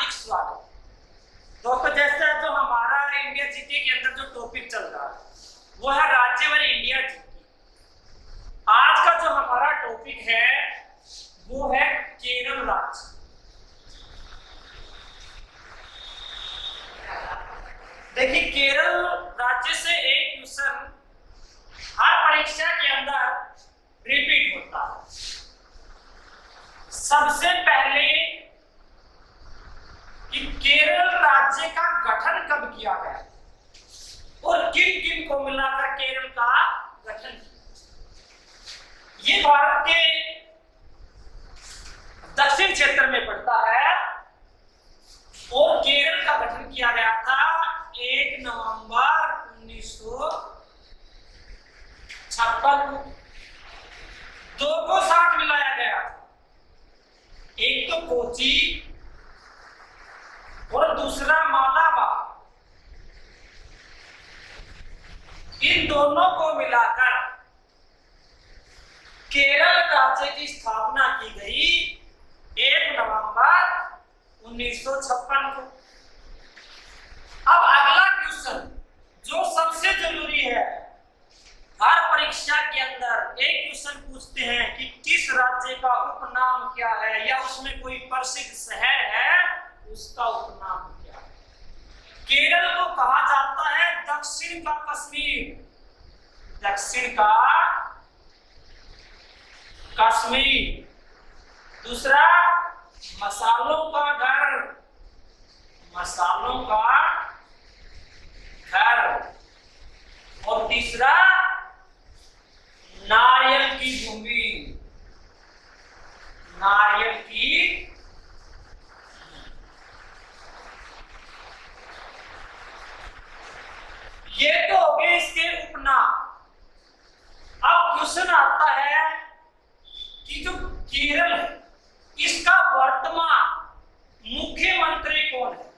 हार्दिक स्वागत। दोस्तों, जैसे जो हमारा इंडिया जीके के अंदर जो टॉपिक चल रहा है वो है राज्यवार इंडिया जीके। आज का जो हमारा टॉपिक है वो है केरल राज्य। देखिए, केरल राज्य से एक क्वेश्चन हर परीक्षा के अंदर रिपीट होता है। सबसे पहले कि केरल राज्य का गठन कब किया गया और किन किन को मिलाकर केरल का गठन किया। ये भारत के दक्षिण क्षेत्र में पड़ता है और केरल का गठन किया गया था 1 नवंबर 1956 को। दो को साथ मिलाया गया, एक तो कोची और दूसरा मालाबार। इन दोनों को मिलाकर केरल राज्य की स्थापना की गई 1 नवंबर 1956 को। अब अगला क्वेश्चन जो सबसे जरूरी है, हर परीक्षा के अंदर एक क्वेश्चन पूछते हैं कि किस राज्य का उपनाम क्या है या उसमें कोई प्रसिद्ध शहर है, उसका उपनाम क्या है। केरल को कहा जाता है दक्षिण का कश्मीर, दक्षिण का कश्मीर। दूसरा, मसालों का घर, मसालों का घर। और तीसरा, नारियल की भूमि, नारियल की। ये तो हो गए इसके उपनाम। अब क्वेश्चन आता है कि जो केरल है इसका वर्तमान मुख्यमंत्री कौन है।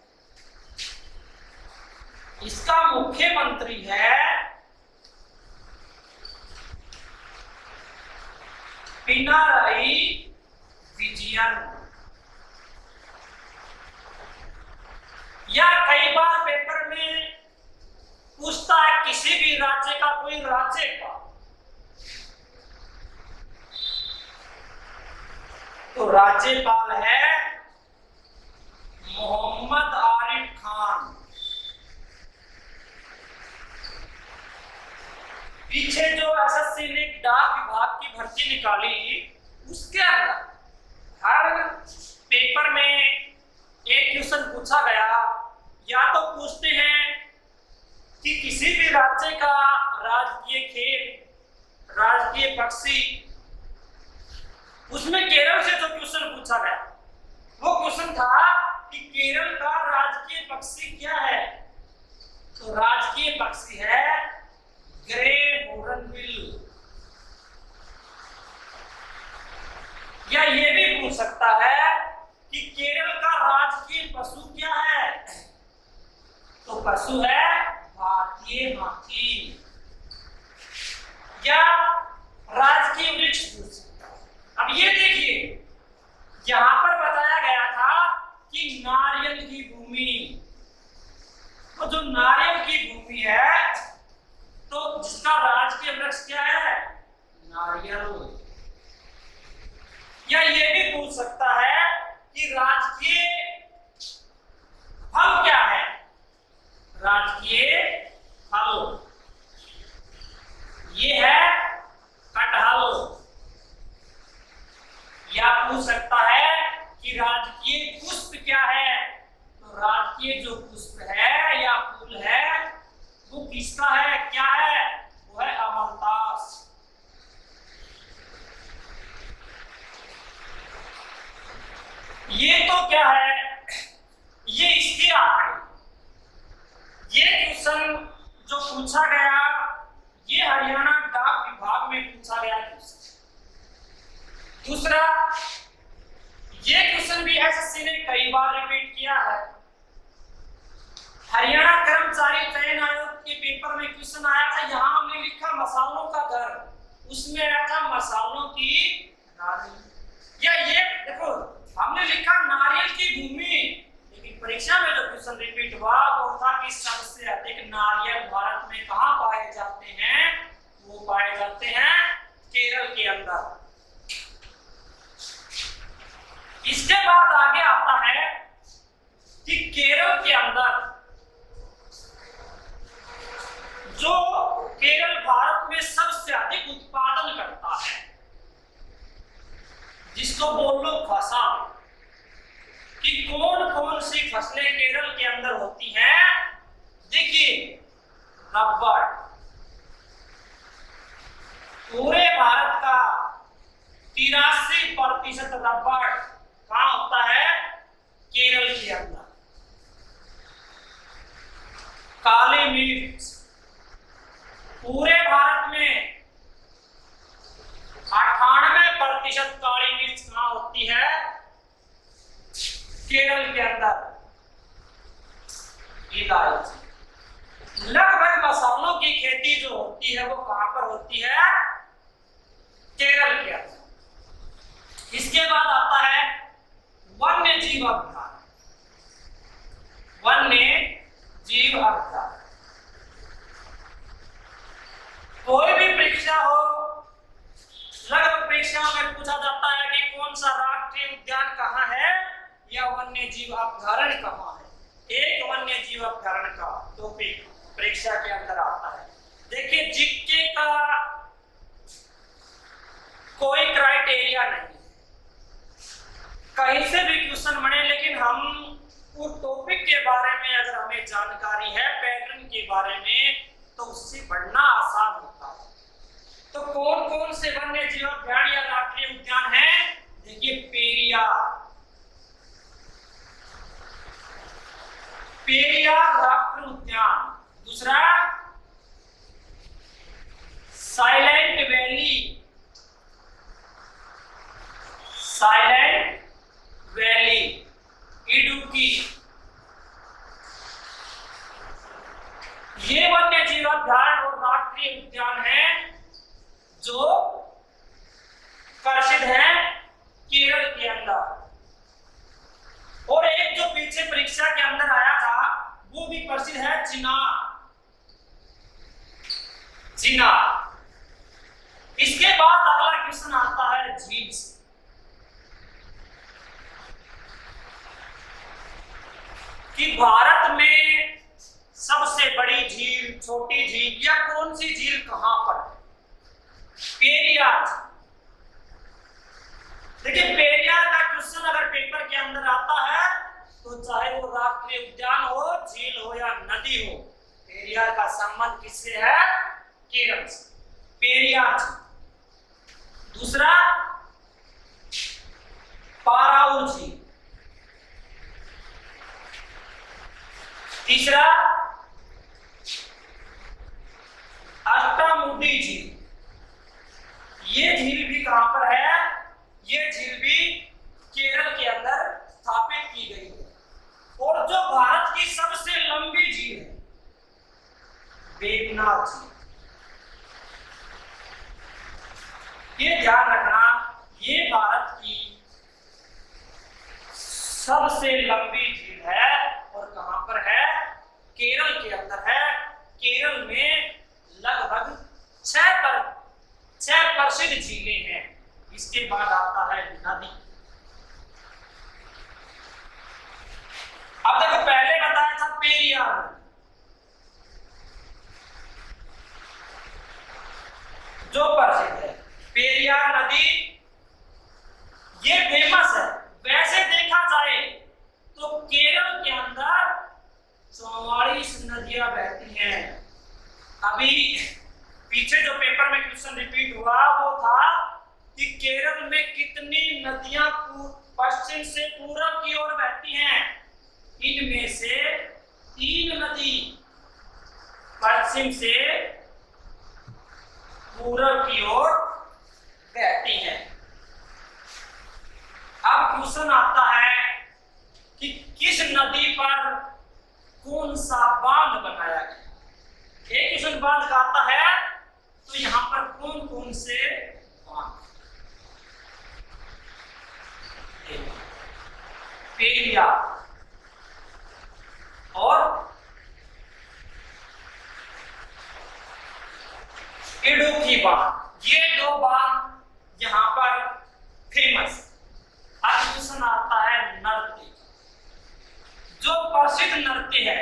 इसका मुख्यमंत्री है पिनाराई विजयन। या कई बार पेपर में पूछता है किसी भी राज्य का कोई राज्यपाल, तो राज्यपाल है मोहम्मद आरिफ खान। पीछे जो एसएससी ने डाक विभाग की भर्ती निकाली, उसके अंदर हर पेपर में एक क्वेश्चन पूछा गया। या तो पूछते हैं कि किसी भी राज्य का राजकीय खेल, राजकीय पक्षी, उसमें केरल से जो क्वेश्चन पूछा गया वो क्वेश्चन था कि केरल का राजकीय पक्षी क्या है, तो राजकीय पक्षी है ग्रे हॉर्नबिल। या ये भी पूछ सकता है कि केरल का राजकीय पशु क्या है, तो पशु है भारतीय हाथी। या राजकीय वृक्ष पूछ सकता है। अब ये देखिए, यहां पर बताया गया था कि नारियल की भूमि, तो जो नारियल की भूमि है तो जिसका राजकीय वृक्ष क्या है, नारियल। या ये भी पूछ सकता है कि राजकीय फल क्या है, राजकीय फल ये है कटहल। या पूछ सकता है कि राजकीय पुष्प क्या है, तो राजकीय जो पुष्प है या फूल है वो किसका है, क्या है, वो है अमरतास। ये तो क्या है, ये इसके आंकड़े। ये क्वेश्चन जो पूछा गया ये हरियाणा डाक विभाग में पूछा गया क्वेश्चन। दूसरा, ये क्वेश्चन भी एसएससी ने कई बार रिपीट किया है। हरियाणा कर्मचारी चयन आयोग के पेपर में क्वेश्चन आया था, यहां हमने लिखा मसालों का घर, उसमें आया था मसालों की नारी। या ये देखो हमने लिखा नारियल की भूमि, बाद आगे आता है कि केरल के अंदर, जो केरल भारत में सबसे अधिक उत्पादन करता है, जिसको बोल लो फसल, कि कौन कौन सी फसलें केरल के अंदर होती हैं। देखिए, रबड़, पूरे भारत का 83% रबड़ कहां होता है? केरल के अंदर। काली मिर्च, पूरे भारत में 98% काली मिर्च कहां होती है? केरल के अंदर। इलायची, लगभग मसालों की खेती जो होती है वो कहां पर होती है? केरल के अंदर। इसके बाद आता है वन्य जीव अभ्यारण्य। वन्य जीव अभ्यारण्य, कोई भी परीक्षा हो, लगभग परीक्षाओं में पूछा जाता है कि कौन सा राष्ट्रीय उद्यान कहाँ है या वन्य जीव अभ्यारण्य कहाँ है। एक वन्य जीव अभ्यारण्य का टॉपिक परीक्षा के अंदर आता है। देखिए, जीके का कोई क्राइटेरिया नहीं, कहीं से भी क्वेश्चन बने, लेकिन हम उस टॉपिक के बारे में अगर हमें जानकारी है, पैटर्न के बारे में, तो उससे पढ़ना आसान होता है। तो कौन कौन से वन्य जीव अभ्यारण्य या राष्ट्रीय उद्यान है? देखिए, पेरियार राष्ट्रीय उद्यान। दूसरा, साइलेंट वैली इडुक्की। ये वन्य जीव अभ्यारण्य और राष्ट्रीय उद्यान है जो प्रसिद्ध है केरल के अंदर। और एक जो पीछे परीक्षा के अंदर आया था वो भी प्रसिद्ध है, चिनार। इसके बाद अगला क्वेश्चन आता है झील से। कि भारत में सबसे बड़ी झील, छोटी झील या कौन सी झील कहां पर है? पेरियार। देखिए, पेरियार का क्वेश्चन अगर पेपर के अंदर आता है तो चाहे वो राष्ट्रीय उद्यान हो, झील हो या नदी हो, पेरियार का संबंध किससे है? केरल से। पेरियार झील। दूसरा, पाराउर झील। तीसरा, अष्टामुडी झील। ये झील भी कहां पर है? ये झील भी केरल के अंदर स्थापित की गई है। और जो भारत की सबसे लंबी झील है, वेवनाथ झील। ये ध्यान रखना, ये भारत की सबसे लंबी झील है और कहां पर है? केरल के अंदर है। केरल में लगभग 6 प्रसिद्ध झीलें हैं। इसके बाद आता है नदी। अब देखो, पहले बताया था पेरियार नदी, जो प्रसिद्ध है। पेरियार नदी ये फेमस है। वैसे देखा जाए तो केरल के अंदर 44 नदियां बहती हैं। अभी पीछे जो पेपर में क्वेश्चन रिपीट हुआ वो था कि केरल में कितनी नदियां पश्चिम से पूरब की ओर बहती हैं। इनमें से 3 नदी पश्चिम से पूरब की ओर बहती हैं। अब क्वेश्चन आता है कि किस नदी पर कौन सा बांध बनाया गया। एक क्वेश्चन बांध का आता है तो यहां पर कौन कौन से बांध? पेरियार और इडुक्की बांध, ये 2 बांध यहां पर फेमस। अब क्वेश्चन आता है नृत्य। जो प्रसिद्ध नृत्य है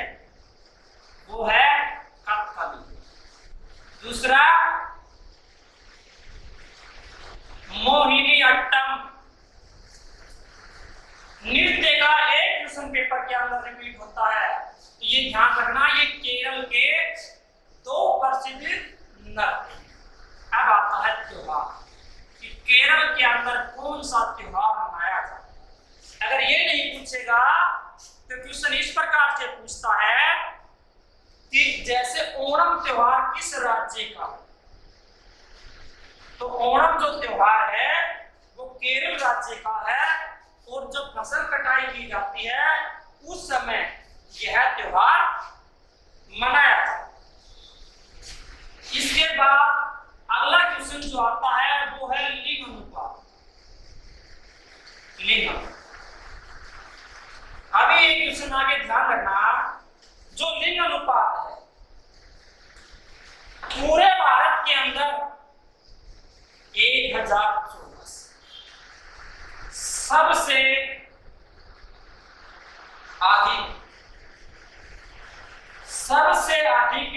वो है कथकली। दूसरा मोहिनीअट्टम। नृत्य का एक क्वेश्चन पेपर के अंदर रिपीट होता है, तो ये ध्यान रखना, ये केरल के दो प्रसिद्ध नृत्य। अब आता है त्योहार कि केरल के अंदर कौन सा त्योहार मनाया जाता है। अगर ये नहीं पूछेगा तो क्वेश्चन इस प्रकार से पूछता है कि जैसे ओणम त्योहार किस राज्य का, तो ओणम जो त्योहार है वो केरल राज्य का है, और जब फसल कटाई की जाती है उस समय यह त्योहार मनाया जाता है। इसके बाद अगला क्वेश्चन जो आता है वो है लिंग अनुपात। लिंग, अभी एक क्वेश्चन आगे ध्यान रखना, जो लिंग अनुपात है पूरे भारत के अंदर 1024 सबसे अधिक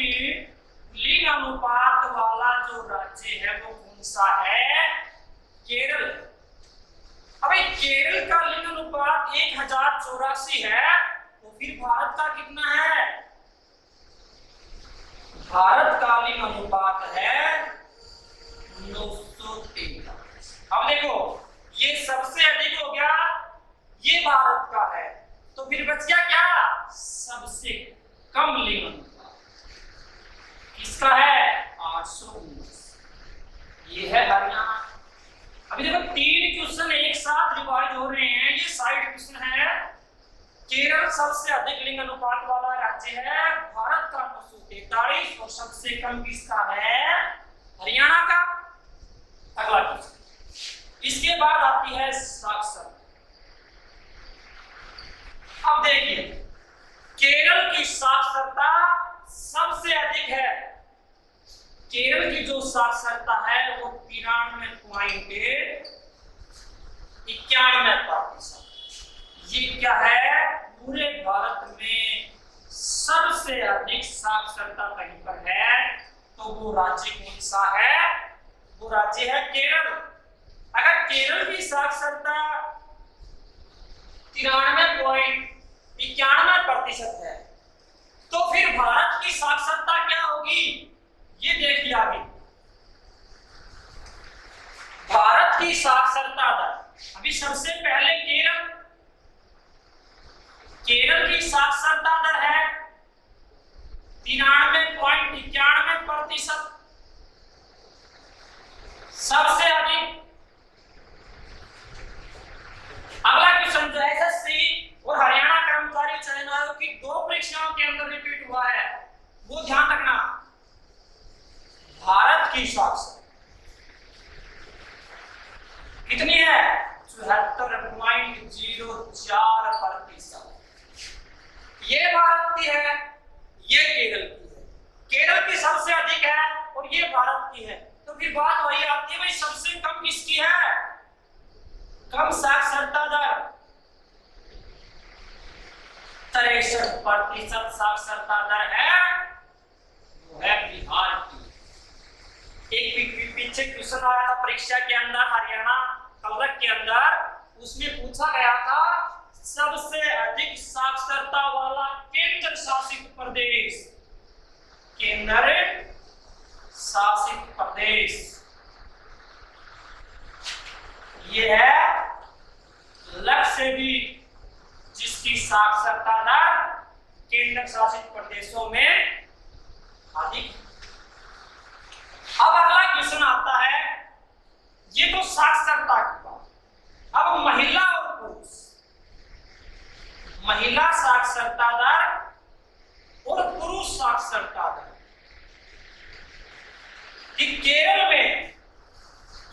लिंग अनुपात वाला जो राज्य है वो कौन सा है? केरल। अबे केरल का लिंग अनुपात 1084 है, तो फिर भारत का कितना है? भारत का लिंग अनुपात है 913। अब देखो ये सबसे अधिक हो गया, ये भारत का है, तो फिर बच गया क्या? सबसे कम लिंग अनुपात किसका है? 819, ये है हरियाणा। अभी देखो 3 क्वेश्चन एक साथ रिवाइज हो रहे हैं, ये साइड क्वेश्चन है। केरल सबसे अधिक लिंग अनुपात वाला राज्य है, भारत का 943, और सबसे कम किसका है? हरियाणा का। अगला क्वेश्चन, इसके बाद आती है साक्षरता। अब देखिए केरल की साक्षरता सबसे अधिक है। केरल की जो साक्षरता है वो 93.91%। ये क्या है? पूरे भारत में सबसे अधिक साक्षरता कहीं पर है, तो वो राज्य कौन सा है? वो राज्य है केरल। अगर केरल की साक्षरता 93.91% है, तो फिर भारत की साक्षरता क्या होगी? ये देखिए आगे, भारत की साक्षरता दर। अभी सबसे पहले केरल की साक्षरता दर है 93.91%, सबसे अधिक। अगला क्वेश्चन जो एसएससी और हरियाणा कर्मचारी चयन आयोग की 2 परीक्षाओं के अंदर रिपीट हुआ है, वो ध्यान रखना। भारत की साक्षरता कितनी है? 74.04%। ये भारत की है, ये केरल की है। केरल की सबसे अधिक है और ये भारत की है, तो फिर बात वही आती है भाई सबसे कम किसकी है? कम साक्षरता दर 63% साक्षरता दर है, वो है बिहार की। एक पीछे क्वेश्चन आया था परीक्षा के अंदर, हरियाणा कलरक के अंदर, उसमें पूछा गया था सबसे अधिक साक्षरता वाला केंद्र शासित प्रदेश। केंद्र शासित प्रदेश ये है लक्षद्वीप, जिसकी साक्षरता दर केंद्र शासित प्रदेशों में अधिक। अब अगला क्वेश्चन आता है, ये तो साक्षरता की बात। अब महिला और पुरुष, महिला साक्षरता दर और पुरुष साक्षरता दर, कि केरल में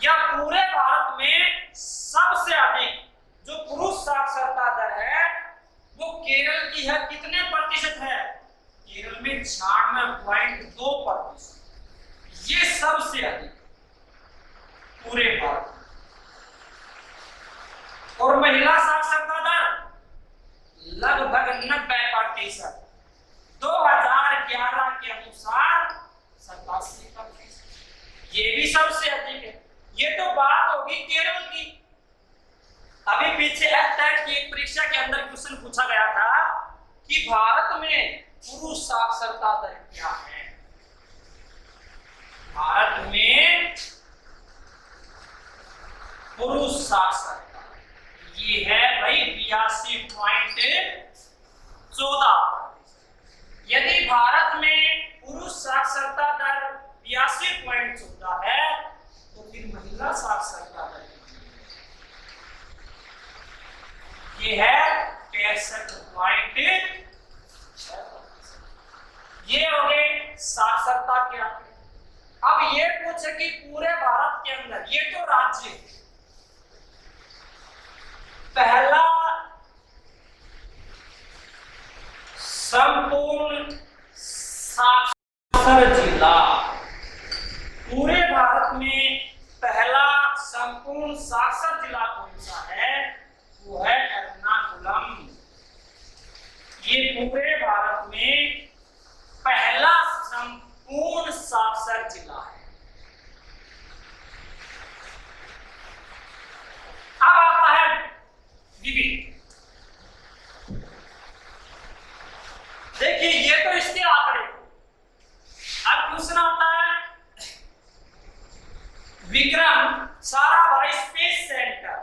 या पूरे भारत में सबसे अधिक जो पुरुष साक्षरता दर है वो केरल की है। कितने प्रतिशत है? केरल में 96.2%। ये सबसे अधिक पूरे भारत। और महिला साक्षरता दर लगभग 90%। 2011 के अनुसार 87%। ये भी सबसे अधिक है। ये तो बात होगी केरल की। अभी पीछे एफटेट की एक परीक्षा के अंदर क्वेश्चन पूछा गया था कि भारत में पुरुष साक्षरता दर क्या है। भारत में पुरुष साक्षरता ये है भाई 82.14। यदि भारत में पुरुष साक्षरता दर 82.14 है तो फिर महिला साक्षरता दर ये है 65.6। ये हो गए साक्षरता के आंकड़े। अब ये पूछे कि पूरे भारत के अंदर ये तो राज्य पहला संपूर्ण साक्षर जिला, पूरे भारत में पहला संपूर्ण साक्षर जिला कौन सा है? वो है एर्नाकुलम। ये पूरे भारत में पहला संपूर्ण साक्षर जिला है। अब आता है विविध। देखिए ये तो इसके आंकड़े। अब क्वेश्चन आता है विक्रम साराभाई स्पेस सेंटर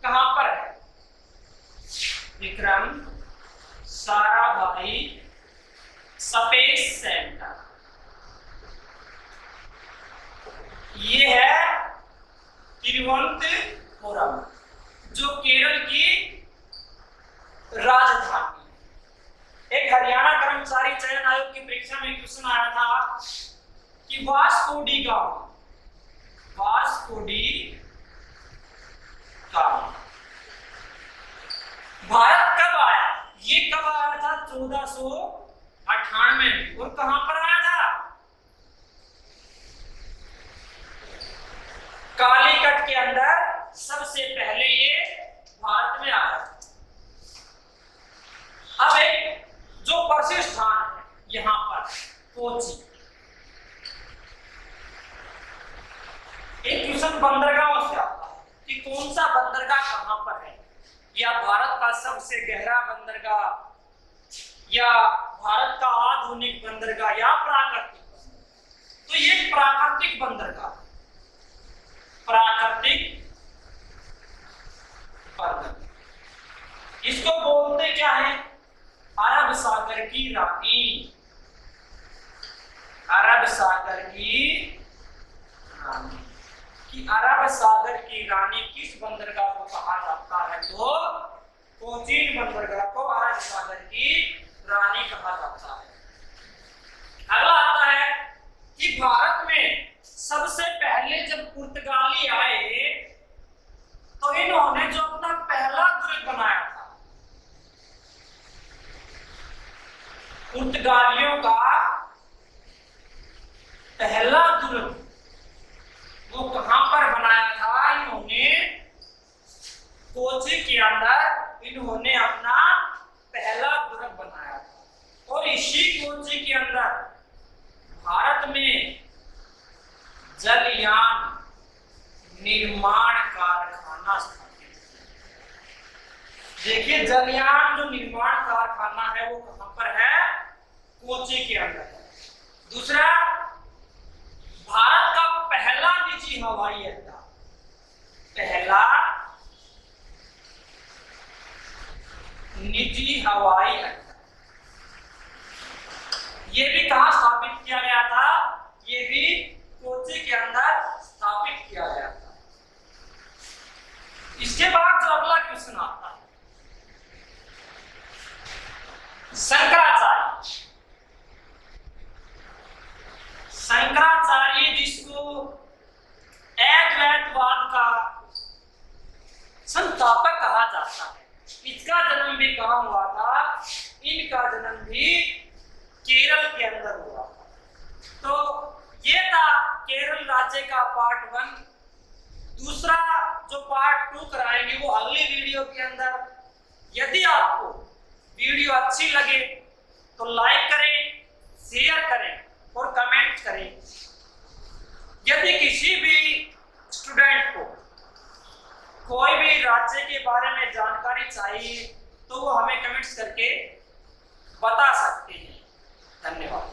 कहां पर है? विक्रम साराभाई स्पेस सेंटर ये है तिरुवनंतपुरम, जो केरल की राजधानी है। एक हरियाणा कर्मचारी चयन आयोग की परीक्षा में क्वेश्चन आया था कि वास्को डी गामा भारत कब आया? ये कब आया था? 1498 में। और कहां पर आया था? कालीकट के अंदर सबसे पहले ये भारत में आया। अब एक जो प्रसिद्ध स्थान है यहां पर कोची। एक क्वेश्चन बंदरगाह से आता है कि कौन सा बंदरगाह कहां पर है, या भारत का सबसे गहरा बंदरगाह, या भारत का आधुनिक बंदरगाह, या प्राकृतिक बंदरगाह। तो ये प्राकृतिक बंदरगाह, इसको बोलते क्या है? अरब सागर की रानी। अरब सागर की रानी कि अरब सागर की रानी किस बंदरगाह को कहा जाता है? तो कोचीन बंदरगाह को अरब सागर की रानी कहा जाता है। अगला आता है कि भारत में सबसे पहले जब पुर्तगाली आए तो इन्होंने जो अपना पहला दुर्ग बनाया था, पुर्तगालियों का पहला दुर्ग वो कहां पर बनाया था? इन्होंने कोची के अंदर इन्होंने अपना पहला दुर्ग बनाया था। और इसी कोची के अंदर भारत में जलयान निर्माण कारखाना स्थापित किया। देखिए जलयान जो निर्माण कारखाना है वो कहां पर है? कोची के अंदर है। दूसरा, भारत का पहला निजी हवाई अड्डा, पहला निजी हवाई अड्डा, ये भी कहां स्थापित किया गया था? ये भी कोची के अंदर स्थापित किया गया था। इसके बाद जो अगला क्वेश्चन आता है, शंकराचार्य। शंकराचार्य जिसको अद्वैतवाद का संस्थापक कहा जाता है, इसका जन्म भी कहां हुआ था? इनका जन्म भी केरल के अंदर हुआ था। तो ये था केरल राज्य का पार्ट 1। दूसरा जो पार्ट 2 कराएंगे वो अगली वीडियो के अंदर। यदि आपको वीडियो अच्छी लगे तो लाइक करें, शेयर करें और कमेंट करें। यदि किसी भी स्टूडेंट को कोई भी राज्य के बारे में जानकारी चाहिए तो वो हमें कमेंट्स करके बता सकते हैं। धन्यवाद।